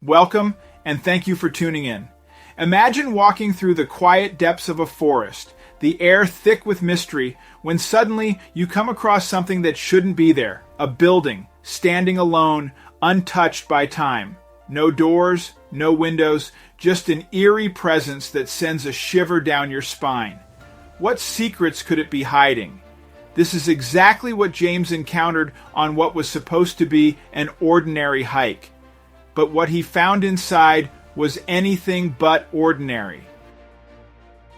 Welcome, and thank you for tuning in. Imagine walking through the quiet depths of a forest, the air thick with mystery, when suddenly you come across something that shouldn't be there. A building, standing alone, untouched by time. No doors, no windows, just an eerie presence that sends a shiver down your spine. What secrets could it be hiding? This is exactly what James encountered on what was supposed to be an ordinary hike. But what he found inside was anything but ordinary.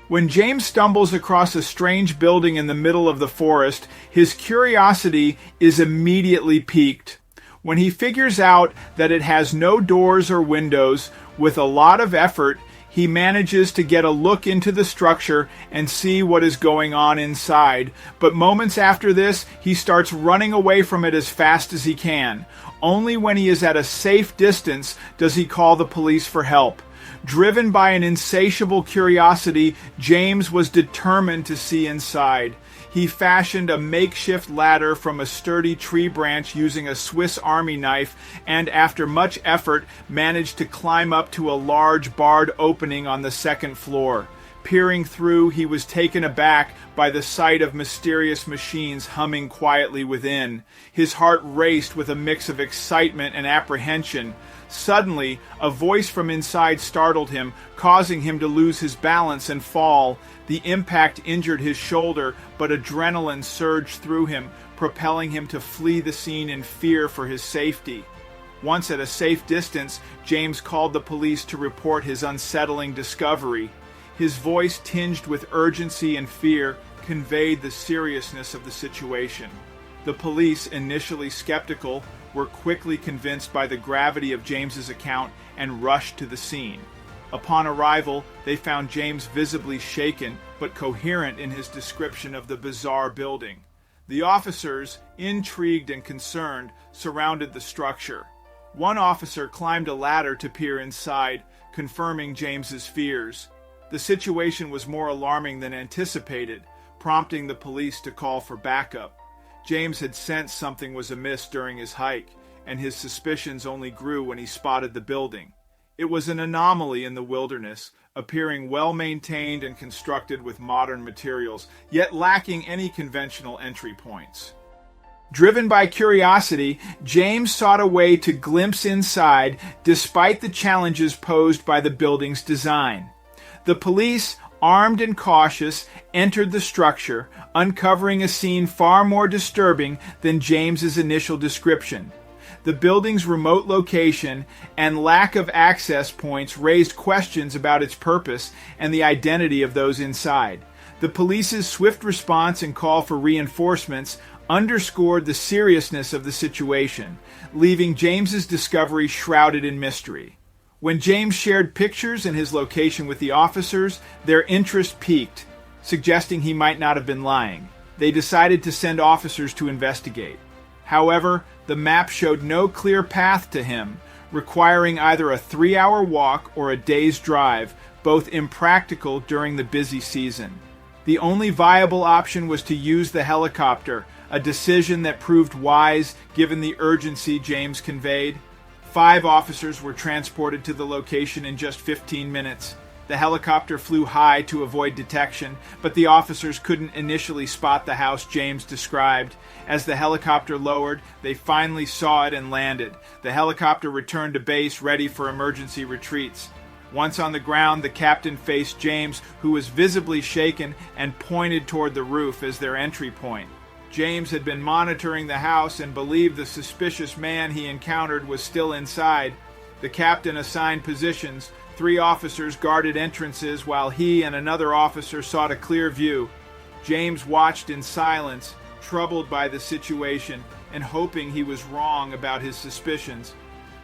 When James stumbles across a strange building in the middle of the forest, his curiosity is immediately piqued. When he figures out that it has no doors or windows, with a lot of effort, he manages to get a look into the structure and see what is going on inside. But moments after this, he starts running away from it as fast as he can. Only when he is at a safe distance does he call the police for help. Driven by an insatiable curiosity, James was determined to see inside. He fashioned a makeshift ladder from a sturdy tree branch using a Swiss Army knife, and after much effort managed to climb up to a large barred opening on the second floor. Peering through, he was taken aback by the sight of mysterious machines humming quietly within. His heart raced with a mix of excitement and apprehension. Suddenly, a voice from inside startled him, causing him to lose his balance and fall. The impact injured his shoulder, but adrenaline surged through him, propelling him to flee the scene in fear for his safety. Once at a safe distance, James called the police to report his unsettling discovery. His voice, tinged with urgency and fear, conveyed the seriousness of the situation. The police, initially skeptical, were quickly convinced by the gravity of James's account and rushed to the scene. Upon arrival, they found James visibly shaken but coherent in his description of the bizarre building. The officers, intrigued and concerned, surrounded the structure. One officer climbed a ladder to peer inside, confirming James's fears. The situation was more alarming than anticipated, prompting the police to call for backup. James had sensed something was amiss during his hike, and his suspicions only grew when he spotted the building. It was an anomaly in the wilderness, appearing well-maintained and constructed with modern materials, yet lacking any conventional entry points. Driven by curiosity, James sought a way to glimpse inside despite the challenges posed by the building's design. The police, armed and cautious, entered the structure, uncovering a scene far more disturbing than James's initial description. The building's remote location and lack of access points raised questions about its purpose and the identity of those inside. The police's swift response and call for reinforcements underscored the seriousness of the situation, leaving James's discovery shrouded in mystery. When James shared pictures and his location with the officers, their interest piqued, suggesting he might not have been lying. They decided to send officers to investigate. However, the map showed no clear path to him, requiring either a 3-hour walk or a day's drive, both impractical during the busy season. The only viable option was to use the helicopter, a decision that proved wise given the urgency James conveyed. 5 officers were transported to the location in just 15 minutes. The helicopter flew high to avoid detection, but the officers couldn't initially spot the house James described. As the helicopter lowered, they finally saw it and landed. The helicopter returned to base, ready for emergency retreats. Once on the ground, the captain faced James, who was visibly shaken, and pointed toward the roof as their entry point. James had been monitoring the house and believed the suspicious man he encountered was still inside. The captain assigned positions. 3 officers guarded entrances while he and another officer sought a clear view. James watched in silence, troubled by the situation and hoping he was wrong about his suspicions.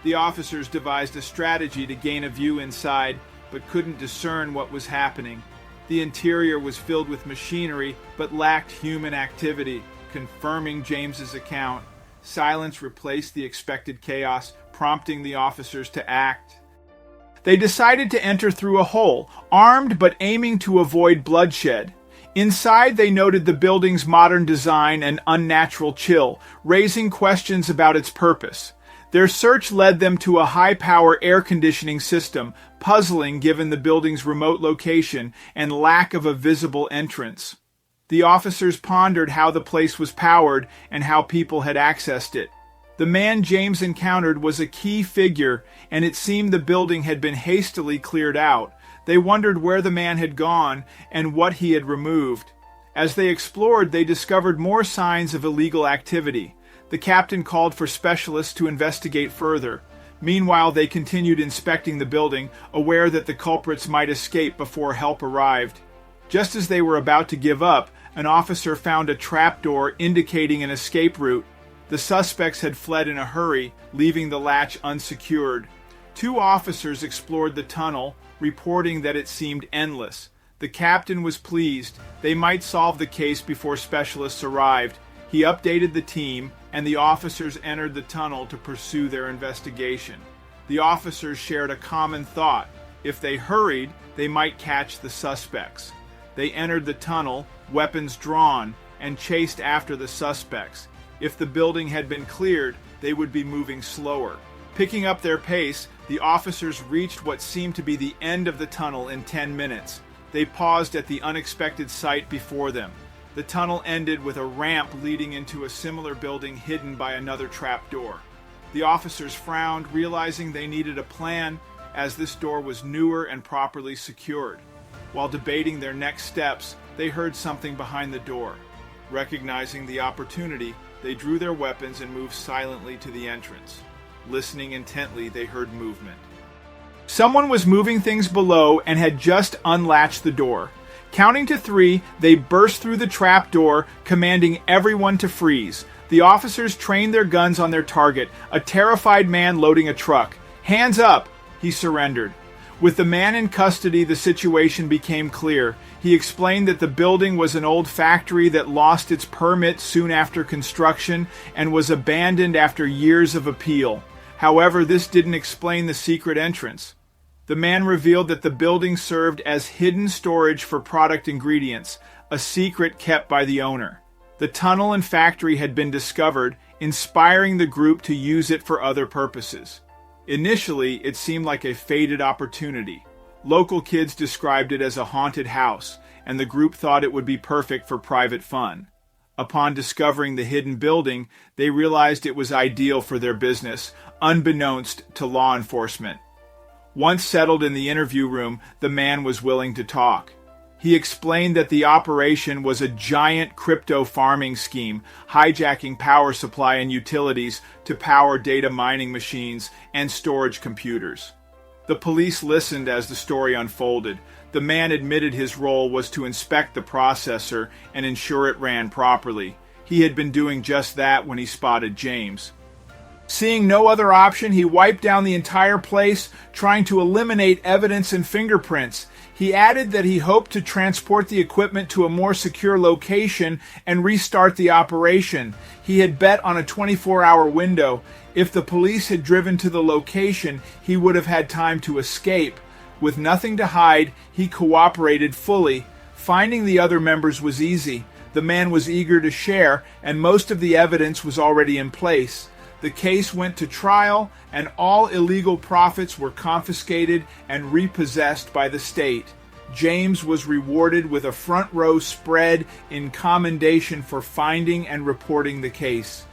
The officers devised a strategy to gain a view inside, but couldn't discern what was happening. The interior was filled with machinery, but lacked human activity, confirming James's account. Silence replaced the expected chaos, prompting the officers to act. They decided to enter through a hole, armed but aiming to avoid bloodshed. Inside, they noted the building's modern design and unnatural chill, raising questions about its purpose. Their search led them to a high-power air conditioning system, puzzling given the building's remote location and lack of a visible entrance. The officers pondered how the place was powered and how people had accessed it. The man James encountered was a key figure, and it seemed the building had been hastily cleared out. They wondered where the man had gone and what he had removed. As they explored, they discovered more signs of illegal activity. The captain called for specialists to investigate further. Meanwhile, they continued inspecting the building, aware that the culprits might escape before help arrived. Just as they were about to give up, an officer found a trapdoor indicating an escape route. The suspects had fled in a hurry, leaving the latch unsecured. 2 officers explored the tunnel, reporting that it seemed endless. The captain was pleased. They might solve the case before specialists arrived. He updated the team, and the officers entered the tunnel to pursue their investigation. The officers shared a common thought. If they hurried, they might catch the suspects. They entered the tunnel, weapons drawn, and chased after the suspects. If the building had been cleared, they would be moving slower. Picking up their pace, the officers reached what seemed to be the end of the tunnel in 10 minutes. They paused at the unexpected sight before them. The tunnel ended with a ramp leading into a similar building hidden by another trapdoor. The officers frowned, realizing they needed a plan, as this door was newer and properly secured. While debating their next steps, they heard something behind the door. Recognizing the opportunity, they drew their weapons and moved silently to the entrance. Listening intently, they heard movement. Someone was moving things below and had just unlatched the door. Counting to 3, they burst through the trap door, commanding everyone to freeze. The officers trained their guns on their target, a terrified man loading a truck. "Hands up!" He surrendered. With the man in custody, the situation became clear. He explained that the building was an old factory that lost its permit soon after construction and was abandoned after years of appeal. However, this didn't explain the secret entrance. The man revealed that the building served as hidden storage for product ingredients, a secret kept by the owner. The tunnel and factory had been discovered, inspiring the group to use it for other purposes. Initially, it seemed like a faded opportunity. Local kids described it as a haunted house, and the group thought it would be perfect for private fun. Upon discovering the hidden building, they realized it was ideal for their business, unbeknownst to law enforcement. Once settled in the interview room, the man was willing to talk. He explained that the operation was a giant crypto farming scheme, hijacking power supply and utilities to power data mining machines and storage computers. The police listened as the story unfolded. The man admitted his role was to inspect the processor and ensure it ran properly. He had been doing just that when he spotted James. Seeing no other option, he wiped down the entire place, trying to eliminate evidence and fingerprints. He added that he hoped to transport the equipment to a more secure location and restart the operation. He had bet on a 24-hour window. If the police had driven to the location, he would have had time to escape. With nothing to hide, he cooperated fully. Finding the other members was easy. The man was eager to share, and most of the evidence was already in place. The case went to trial, and all illegal profits were confiscated and repossessed by the state. James was rewarded with a front row spread in commendation for finding and reporting the case.